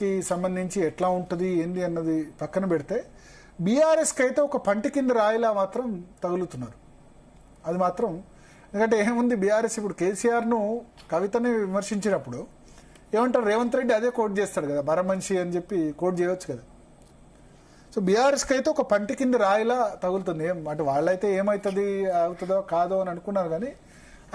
కి సంబంధించి ఎట్లా ఉంటుంది ఏంది అన్నది పక్కన పెడితే బీఆర్ఎస్కి అయితే ఒక పంటి కింద రాయిలా మాత్రం తగులుతున్నారు. అది మాత్రం ఎందుకంటే ఏముంది, బీఆర్ఎస్ ఇప్పుడు కేసీఆర్ను కవితని విమర్శించినప్పుడు ఏమంటారు, రేవంత్ రెడ్డి అదే కోట్ చేస్తాడు కదా, మరమనిషి అని చెప్పి కోట్ చేయవచ్చు కదా. సో బీఆర్ఎస్కి అయితే ఒక పంటి కింద రాయిలా తగులుతుంది. అంటే వాళ్ళైతే ఏమవుతుంది అవుతుందో కాదో అని అనుకున్నారు, కానీ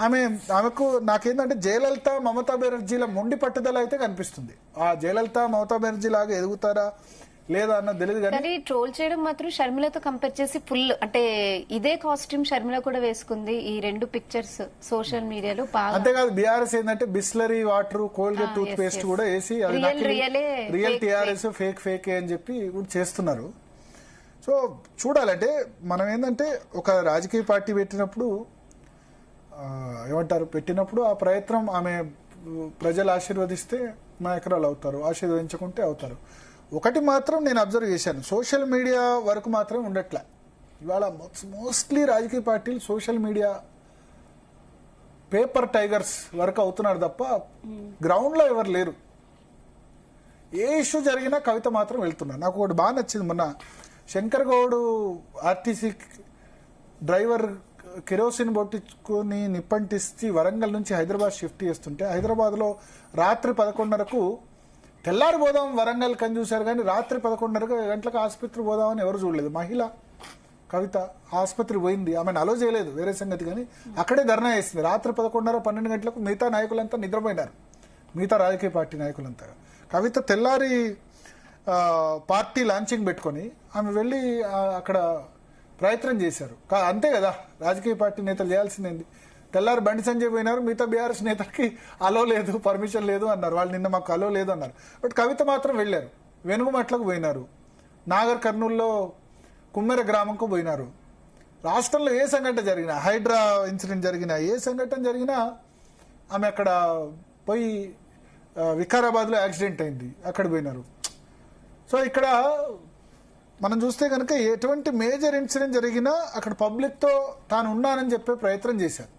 ఆమెకు నాకేంటంటే జయలలిత మమతా బెనర్జీల మొండి పట్టుదల అయితే కనిపిస్తుంది. ఆ జయలలిత మమతా బెనర్జీ లాగా ఎదుగుతారా లేదా అన్నది తెలియదు, కానీ ట్రోల్ చేయడం మాత్రం షర్మిలతో కంపేర్ చేసి ఫుల్ అంటే ఇదే కాస్ట్యూమ్ షర్మిల కూడా వేసుకుంది. ఈ రెండు పిక్చర్స్ సోషల్ మీడియాలో బాగా. అంతేకాదు బీఆర్ఎస్ ఏంటంటే Bisleri water, Colgate toothpaste కూడా వేసి రియల్ టీఆర్ఎస్ ఫేక్ అని చెప్పి కూడా చేస్తున్నారు. సో చూడాలంటే మనం ఏంటంటే ఒక రాజకీయ పార్టీ పెట్టినప్పుడు పెట్టినప్పుడు ఆ ప్రయత్నం ఆమె ప్రజలు ఆశీర్వదిస్తే నాయకురాలు అవుతారు, ఆశీర్వదించకుంటే అవుతారు. ఒకటి మాత్రం నేను అబ్జర్వ్ చేశాను, సోషల్ మీడియా వరకు మాత్రం ఉండట్లే. ఇవాళ మోస్ట్లీ రాజకీయ పార్టీలు సోషల్ మీడియా పేపర్ టైగర్స్ వరకు అవుతున్నారు తప్ప గ్రౌండ్లో ఎవరు లేరు. ఏ ఇష్యూ జరిగినా కవిత మాత్రం వెళ్తున్నారు. నాకు ఒకటి బాగా నచ్చింది, మొన్న Shankar Goud RTC driver kerosene బొట్టించుకుని నిప్పంటిస్తే వరంగల్ నుంచి హైదరాబాద్ షిఫ్ట్ చేస్తుంటే హైదరాబాద్లో రాత్రి 11:30కు తెల్లారి పోదాం వరంగల్ కని చూశారు, కానీ రాత్రి 11:30 గంటలకు ఆసుపత్రి పోదామని ఎవరు చూడలేదు. మహిళ కవిత ఆసుపత్రి పోయింది, ఆమెను అలో చేయలేదు వేరే సంగతి, కానీ అక్కడే ధర్నా చేసింది. రాత్రి 11:30 12 గంటలకు మిగతా నాయకులంతా నిద్రపోయినారు, మిగతా రాజకీయ పార్టీ నాయకులంతా. కవిత తెల్లారి పార్టీ లాంచింగ్ పెట్టుకొని ఆమె వెళ్ళి అక్కడ ప్రయత్నం చేశారు. అంతే కదా రాజకీయ పార్టీ నేతలు చేయాల్సిందేంది. తెల్లారి బండి సంజయ్ పోయినారు, మిగతా బీఆర్ఎస్ నేతలకి అలో లేదు, పర్మిషన్ లేదు అన్నారు. వాళ్ళు నిన్న మాకు అలో లేదు అన్నారు. బట్ కవిత మాత్రం వెళ్ళారు, వెనుగుమట్లకు పోయినారు, నాగర్ కర్నూల్లో కుమ్మెర గ్రామంకు పోయినారు. రాష్ట్రంలో ఏ సంఘటన జరిగినా, హైడ్రా ఇన్సిడెంట్ జరిగినా, ఏ సంఘటన జరిగినా ఆమె అక్కడ పోయి, వికారాబాద్లో యాక్సిడెంట్ అయింది అక్కడ పోయినారు. సో ఇక్కడ మనం చూస్తే కనుక ఎటువంటి మేజర్ ఇన్సిడెంట్ జరిగినా అక్కడ పబ్లిక్తో తాను ఉన్నానని చెప్పే ప్రయత్నం చేశారు.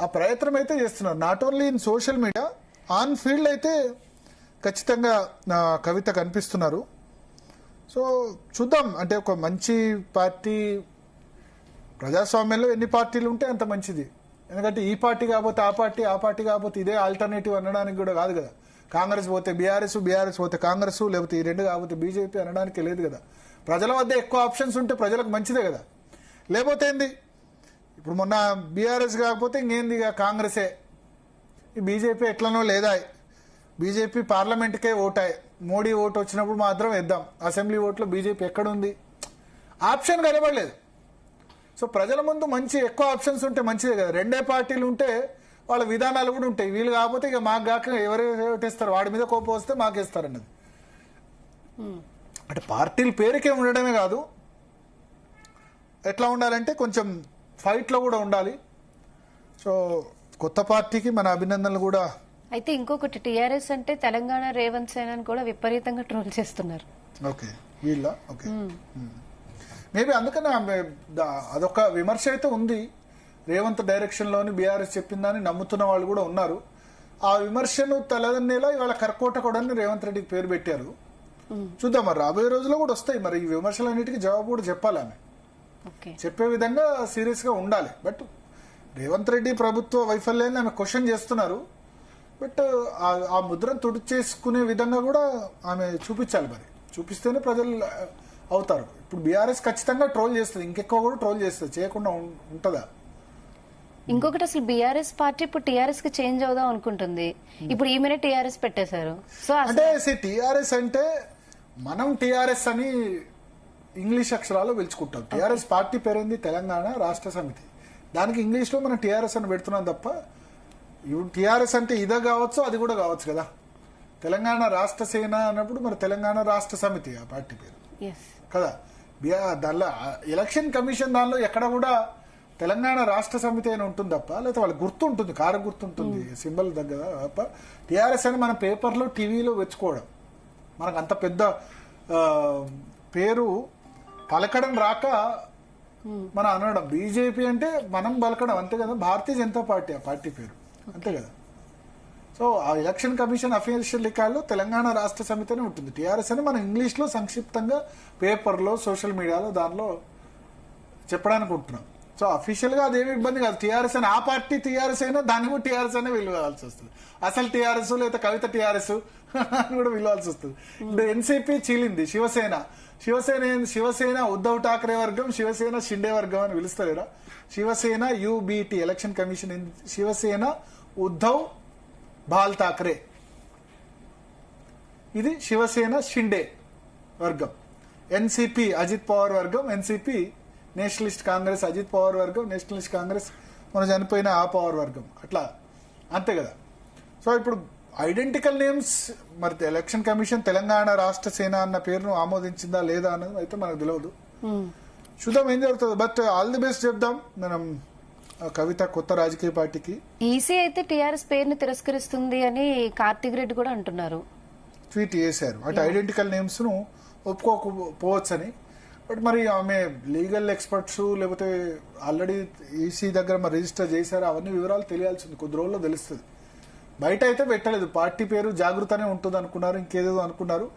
ఆ ప్రయత్నం అయితే చేస్తున్నారు. Not only in social media, on field అయితే ఖచ్చితంగా కవిత కనిపిస్తున్నారు. సో చూద్దాం, అంటే ఒక మంచి పార్టీ, ప్రజాస్వామ్యంలో ఎన్ని పార్టీలు ఉంటే అంత మంచిది. ఎందుకంటే ఈ పార్టీ కాకపోతే ఆ పార్టీ, ఆ పార్టీ కాకపోతే ఇదే ఆల్టర్నేటివ్ అనడానికి కూడా కాదు కదా. కాంగ్రెస్ పోతే బీఆర్ఎస్, బీఆర్ఎస్ పోతే కాంగ్రెస్, లేకపోతే ఈ రెండు కాకపోతే బీజేపీ అనడానికి లేదు కదా. ప్రజల వద్ద ఎక్కువ ఆప్షన్స్ ఉంటే ప్రజలకు మంచిదే కదా. లేకపోతే ఏంది, ఇప్పుడు మొన్న బీఆర్ఎస్ కాకపోతే ఇంకేంది, ఇక కాంగ్రెసే. ఈ బీజేపీ ఎట్లనో లేదా, బీజేపీ పార్లమెంట్కే ఓటాయి, మోడీ ఓటు వచ్చినప్పుడు మాత్రం వేద్దాం, అసెంబ్లీ ఓట్లో బీజేపీ ఎక్కడుంది, ఆప్షన్ కనబడలేదు. సో ప్రజల ముందు మంచి ఎక్కువ ఆప్షన్స్ ఉంటే మంచిదే కదా. రెండే పార్టీలు ఉంటే వాళ్ళ విధానాలు కూడా ఉంటాయి. వీళ్ళు కాకపోతే ఇక మాకు కాక ఎవరు ఓటేస్తారు, వాడి మీద కోపం వస్తే మాకేస్తారు అన్నది. అంటే పార్టీలు పేరుకే ఉండడమే కాదు, ఎట్లా ఉండాలంటే కొంచెం ఫైట్లో కూడా ఉండాలి. సో కొత్త పార్టీకి మన అభినందనలు కూడా. అయితే ఇంకొకటి, టీఆర్ఎస్ అంటే తెలంగాణ రేవంత్ సేనని కూడా విపరీతంగా ట్రోల్ చేస్తున్నారు. ఓకే వీళ్ళ ఓకే మేబీ అందుకని అదొక విమర్శ అయితే ఉంది. రేవంత్ డైరెక్షన్లోని బీఆర్ఎస్ చెప్పిందని నమ్ముతున్న వాళ్ళు కూడా ఉన్నారు. ఆ విమర్శను తలదన్నేలా ఇవాళ కర్కోటకుడని రేవంత్ రెడ్డికి పేరు పెట్టారు. చూద్దాం మరి రాబోయే రోజుల్లో కూడా వస్తాయి. మరి ఈ విమర్శలన్నిటికీ జవాబు కూడా చెప్పాలి, ఆమె చెప్పే విధంగా సీరియస్ గా ఉండాలి. బట్ రేవంత్ రెడ్డి ప్రభుత్వ వైఫల్యాన్ని ఆమె క్వశ్చన్ చేస్తున్నారు. బట్ ఆ ముద్రను తుడిచేసుకునే విధంగా కూడా ఆమె చూపించాలి. మరి చూపిస్తేనే ప్రజలు అవుతారు. ఇప్పుడు బీఆర్ఎస్ ఖచ్చితంగా ట్రోల్ చేస్తుంది, ఇంకెక్కువ కూడా ట్రోల్ చేస్తుంది, చేయకుండా ఉంటుందా? ఇంకొకటి, అసలు బీఆర్ఎస్ పార్టీ ఇప్పుడు టీఆర్ఎస్ కి చేంజ్ అవుదాం అనుకుంటుంది. ఇప్పుడు ఈమెనే టీఆర్ఎస్ పెట్టేశారు. సో అంటే టీఆర్ఎస్ అంటే మనం టీఆర్ఎస్ అని ఇంగ్లీష్ అక్షరాలు పిలుచుకుంటాం. టీఆర్ఎస్ పార్టీ పేరైంది తెలంగాణ రాష్ట్ర సమితి. దానికి ఇంగ్లీష్ లో మనం టీఆర్ఎస్ అని పెడుతున్నాం తప్ప, ఇప్పుడు టీఆర్ఎస్ అంటే ఇదే కావచ్చు, అది కూడా కావచ్చు కదా. తెలంగాణ రాష్ట్ర సేన అన్నప్పుడు మరి తెలంగాణ రాష్ట్ర సమితి ఆ పార్టీ పేరు కదా. దానిలో ఎలక్షన్ కమిషన్ దానిలో ఎక్కడ కూడా తెలంగాణ రాష్ట్ర సమితి అయినా ఉంటుంది తప్ప, లేకపోతే వాళ్ళకి గుర్తు ఉంటుంది, కారు గుర్తు ఉంటుంది సింబల్ దగ్గర తప్ప. టీఆర్ఎస్ అని మన పేపర్లో టీవీలో వెచ్చుకోవడం, మనకు అంత పెద్ద పేరు పలకడం రాక మనం అనడం. బీజేపీ అంటే మనం పలకడం అంతే కదా. భారతీయ జనతా పార్టీ ఆ పార్టీ పేరు అంతే కదా. సో సో ఆ ఎలక్షన్ కమిషన్ అఫీషియల్ రికార్డులో తెలంగాణ రాష్ట్ర సమితి అని ఉంటుంది. టీఆర్ఎస్ అని మనం ఇంగ్లీష్ లో సంక్షిప్తంగా పేపర్లో సోషల్ మీడియాలో దానిలో చెప్పడానికి ఉంటున్నాం. సో అఫీషియల్ గా అదేమి ఇబ్బంది కాదు. టీఆర్ఎస్ అని ఆ పార్టీ టీఆర్ఎస్ అయినా దాన్ని కూడా టీఆర్ఎస్ అనే విలువాల్సి వస్తుంది. అసలు టీఆర్ఎస్ లేదా కవిత టీఆర్ఎస్ అని కూడా విలువాల్సి వస్తుంది. ఇప్పుడు ఎన్సీపీ చీలింది, శివసేన ఉద్ధవ్ ఠాక్రే వర్గం, శివసేన షిండే వర్గం అని పిలుస్తలేరా? శివసేన యూబీటీ ఎలక్షన్ కమిషన్, శివసేన ఉద్ధవ్ బాల్ ఠాక్రే, ఇది శివసేన షిండే వర్గం. ఎన్సీపీ అజిత్ పవార్ వర్గం, ఎన్సీపీ నేషనలిస్ట్ కాంగ్రెస్ అజిత్ పవార్ వర్గం, నేషనలిస్ట్ కాంగ్రెస్ మన చనిపోయిన ఆ పవార్ వర్గం, అట్లా అంతే కదా. సో ఇప్పుడు ఐడెంటికల్ నేమ్స్ మరి ఎలక్షన్ కమిషన్ తెలంగాణ రాష్ట్ర సేన అన్న పేరును ఆమోదించిందా లేదా అన్నది అయితే మనకు తెలియదు. చూద్దాం ఏం జరుగుతుంది. బట్ ఆల్ ది బెస్ట్ చెప్దాం మనం కవిత కొత్త రాజకీయ పార్టీకి. ఈసీ అయితే టీఆర్ఎస్ పేరుని తిరస్కరిస్తుంది అని కార్తీక్ రెడ్డి కూడా అంటున్నారు, ట్వీట్ చేశారు. అంటే ఐడెంటికల్ నేమ్స్ ను ఒప్పుకోకపోవచ్చని. బట్ మరి ఆమె లీగల్ ఎక్స్పర్ట్స్ లేకపోతే ఆల్రెడీ ఈసీ దగ్గర మరి రిజిస్టర్ చేశారు, అవన్నీ వివరాలు తెలియాల్సింది, కొద్ది రోజుల్లో తెలుస్తుంది. బయట అయితే పెట్టలేదు. పార్టీ పేరు జాగృతనే ఉంటుంది అనుకున్నారు, ఇంకేదో అనుకున్నారు.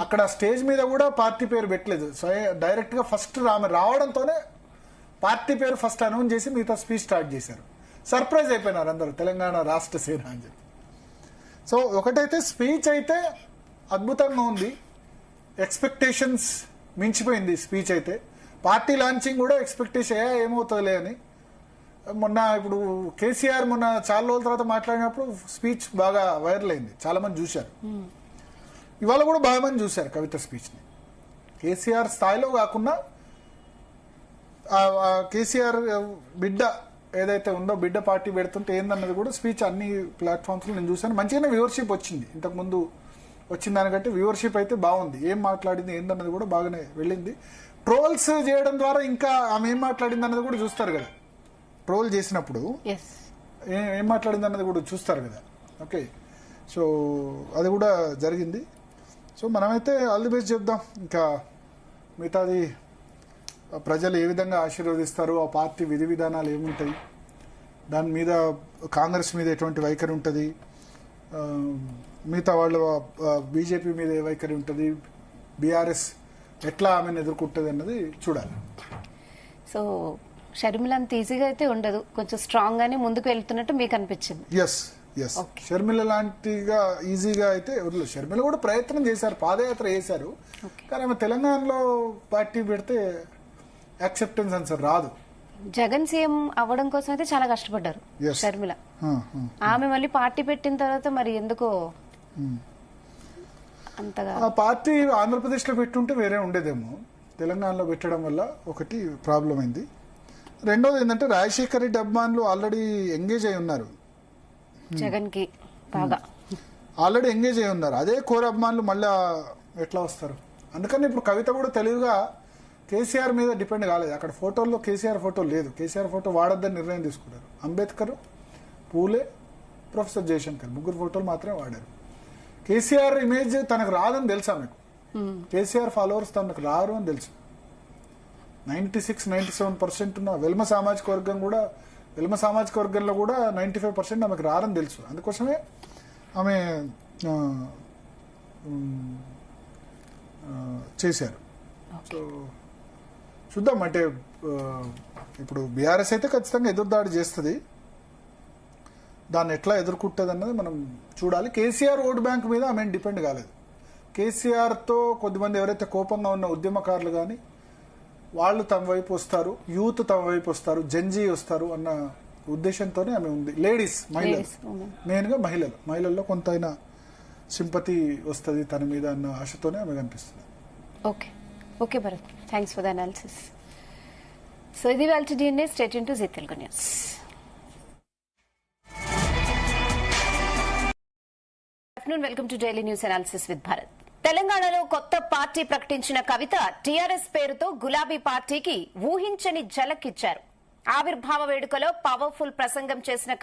అక్కడ స్టేజ్ మీద కూడా పార్టీ పేరు పెట్టలేదు. సో డైరెక్ట్ గా ఫస్ట్ ఆమె రావడంతోనే పార్టీ పేరు ఫస్ట్ అనౌన్స్ చేసి మిగతా స్పీచ్ స్టార్ట్ చేశారు. సర్ప్రైజ్ అయిపోయినారు అందరూ, తెలంగాణ రాష్ట్ర సేన అని చెప్పి. సో ఒకటైతే స్పీచ్ అయితే అద్భుతంగా ఉంది, ఎక్స్పెక్టేషన్స్ మించిపోయింది స్పీచ్ అయితే. పార్టీ లాంచింగ్ కూడా ఎక్స్పెక్టేషన్ ఏమవుతుందిలే అని. మొన్న ఇప్పుడు కేసీఆర్ మొన్న చాలా రోజుల తర్వాత మాట్లాడినప్పుడు స్పీచ్ బాగా వైరల్ అయింది, చాలా మంది చూశారు. ఇవాళ కూడా బాగా మంది చూశారు కవిత స్పీచ్ ని. కేసీఆర్ స్థాయిలో కాకుండా కేసీఆర్ బిడ్డ ఏదైతే ఉందో, బిడ్డ పార్టీ పెడుతుంటే ఏందన్నది కూడా స్పీచ్ అన్ని ప్లాట్ఫామ్స్ లో నేను చూశాను. మంచిగానే వ్యూవర్షిప్ వచ్చింది, ఇంతకు ముందు వచ్చిన దానికంటే వ్యూవర్షిప్ అయితే బాగుంది. ఏం మాట్లాడింది ఏందన్నది కూడా బాగానే వెళ్ళింది. ట్రోల్స్ చేయడం ద్వారా ఇంకా ఆమె ఏం మాట్లాడింది అన్నది కూడా చూస్తారు కదా. ట్రోల్ చేసినప్పుడు ఏం మాట్లాడింది అన్నది కూడా చూస్తారు కదా. ఓకే, సో అది కూడా జరిగింది. సో మనమైతే ఆల్ ది బెస్ట్ చెప్దాం. ఇంకా మిగతాది ప్రజలు ఏ విధంగా ఆశీర్వదిస్తారు, ఆ పార్టీ విధి విధానాలు ఏముంటాయి, దాని మీద కాంగ్రెస్ మీద ఎటువంటి వైఖరి ఉంటుంది, మిగతా వాళ్ళ బీజేపీ మీద ఏ వైఖరి ఉంటుంది, బీఆర్ఎస్ ఎట్లా ఆమెను ఎదుర్కొంటుంది అన్నది చూడాలి. సో షర్మిల అంత ఈజీగా అయితే ఉండదు, కొంచెం స్ట్రాంగ్ గానే ముందుకు వెళ్తున్నట్టు మీకు అనిపించింది? ఎస్ షర్మిల లాంటిగా ఈజీగా అయితే ఎవరు. షర్మిల కూడా ప్రయత్నం చేశారు, పాదయాత్ర చేశారు, కానీ ఆమె తెలంగాణలో పార్టీ పెడితే యాక్సెప్టెన్స్ ఆన్సర్ రాదు. జగన్ సీఎం అవ్వడం కోసం అయితే చాలా కష్టపడ్డారు షర్మిల. ఆమె మళ్ళీ పార్టీ పెట్టిన తర్వాత మరి ఎందుకో అంతగా ఆ పార్టీ ఆంధ్రప్రదేశ్ లో పెట్టుంటే వేరే ఉండేదేమో. తెలంగాణలో పెట్టడం వల్ల ఒకటి ప్రాబ్లం అయింది. రెండోది ఏంటంటే రాజశేఖర్ రెడ్డి అభిమానులు ఆల్రెడీ ఎంగేజ్ అయి ఉన్నారు, జగన్ కి బాగా ఆల్రెడీ ఎంగేజ్ అయి ఉన్నారు. అదే కోర్ అభిమానులు మళ్ళా ఎట్లా వస్తారు? అందుకని ఇప్పుడు కవిత కూడా తెలివిగా కేసీఆర్ మీద డిపెండ్ కాలేదు. అక్కడ ఫోటోల్లో కేసీఆర్ ఫోటో లేదు, కేసీఆర్ ఫోటో వాడొద్దని నిర్ణయం తీసుకున్నారు. అంబేద్కర్, పూలే, ప్రొఫెసర్ జయశంకర్ ముగ్గురు ఫోటోలు మాత్రమే వాడారు. కేసీఆర్ ఇమేజ్ తనకు రాదని తెలుసా మీకు? కేసీఆర్ ఫాలోవర్స్ తనకు రారు అని తెలుసు. 96-97% ఉన్న వెల్మ సామాజిక వర్గంలో కూడా 95% ఆమెకు రారని తెలుసు. అందుకోసమే ఆమె చేశారు. సో చూద్దాం. అంటే ఇప్పుడు బీఆర్ఎస్ అయితే ఖచ్చితంగా ఎదురుదాడి చేస్తుంది, దాన్ని ఎట్లా ఎదుర్కొంటుంది అన్నది మనం చూడాలి. కేసీఆర్ ఓటు బ్యాంక్ మీద ఆమె డిపెండ్ కాలేదు. కేసీఆర్తో కొద్దిమంది ఎవరైతే కోపంగా ఉన్న ఉద్యమకారులు కానీ వాళ్ళు తమ వైపు వస్తారు, యూత్ తమ వైపు వస్తారు, జంజీ వస్తారు అన్న ఉద్దేశంతోనే ఆమె ఉంది. లేడీస్, మహిళలు, మెయిన్గా మహిళల్లో కొంతైనా సింపతి వస్తుంది తన మీద అన్న ఆశతోనే ఆమె కనిపిస్తుంది. Okay Bharat, thanks for the analysis. So ఇది వాళ్ళ DNA. Stay tune to Zee Telugu news. Welcome to daily news analysis with Bharat. తెలంగాణలో కొత్త పార్టీ ప్రకటించిన కవిత టీఆర్ఎస్ పేరుతో గులాబీ పార్టీకి ఊహించని ఝలక్ ఇచ్చారు. ఆవిర్భావ వేడుకలో పవర్ఫుల్ ప్రసంగం చేసిన కవిత